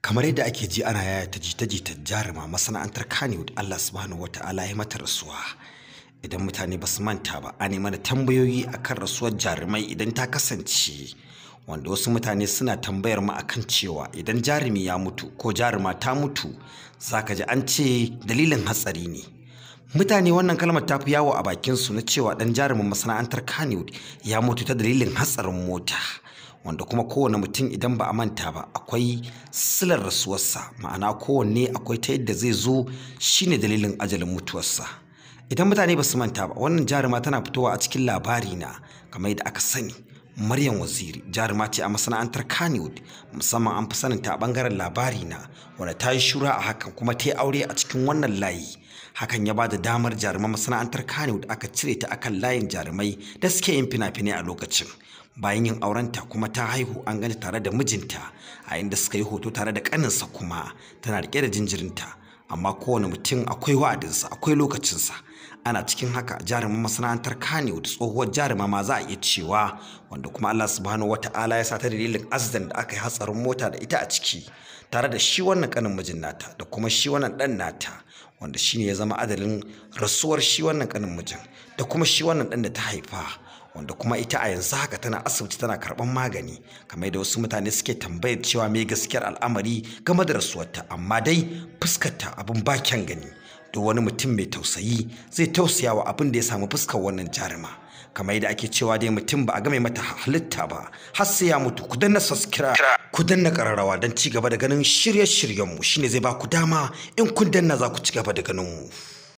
Kamar yadda ake ji ana yayata jita-jitar jaruma masana'antar Kannywood Allah subhanahu wata'ala ya mata rasuwa. Idan mutane ba su manta ba, an yi mana tambayoyi akan rasuwar jarumai idan ta kasance, wanda wasu mutane suna tambayar mu akan cewa idan jarumi ya mutu ko jaruma ta mutu, zaka ji an ce dalilin hatsari ne. Mutane wannan kalmar ta fi yawo a bakinsu na cewa ɗan jarumin masana'antar Kannywood ya mutu ta dalilin hatsarin mota. Wanda kuma kowane mutum idan ba a manta ba akwai silar rasuwarsa, ma'ana kowanne akwai ta yadda zai zo shine dalilin ajalin mutuwarsa. Idan mutane ba su manta ba, wannan jaruma tana fitowa a cikin labari na kamar yadda aka sani. Maryam Waziri jaruma ce a masana'antar Kannywood, musamman an fi sanin ta a bangaren labari na, wanda ta yi shura a hakan kuma ta yi aure a cikin wannan layi. Hakan ya ba da damar jaruman masana'antar Kannywood aka cire ta akan layin jarumai da suke yin fina-finai a lokacin. Bayan yin aurenta kuma ta haihu, an gani tare da mijinta a inda suka yi hoto tare da ƙaninsa, kuma tana riƙe da jinjirinta. Amma kowane mutum akwai wa'adinsa, akwai lokacinsa. Ana cikin haka jaruman masana'antar Kannywood, tsohuwar jaruma ma za a iya cewa, wanda kuma Allah subhanahu wata'ala ya sa ta dalilin accident da aka yi hatsarin mota da ita a ciki, tare da shi wannan ƙanin mijin nata da kuma shi wannan ɗan nata, wanda shine ya zama adalin rasuwar shi wannan ƙanin mijin da kuma shi wannan ɗan da ta haifa. Wanda kuma ita a yanzu haka tana asibiti tana karɓar magani, kamar da wasu mutane suke tambayar cewa me gaskiyar al'amari game da rasuwarta. Amma dai fuskarta abin ba kyan gani, duk wani mutum mai tausayi zai tausaya wa abin da ya samu fuskar wannan jaruma. Kamar yadda ake cewa dai mutum ba a game mata halitta ba har sai ya mutu. Ku danna subscribe, ku danna ƙararrawa don ci gaba da ganin shirye-shiryenmu, shine zai ba ku dama in kun danna za ku ci gaba da ganin mu.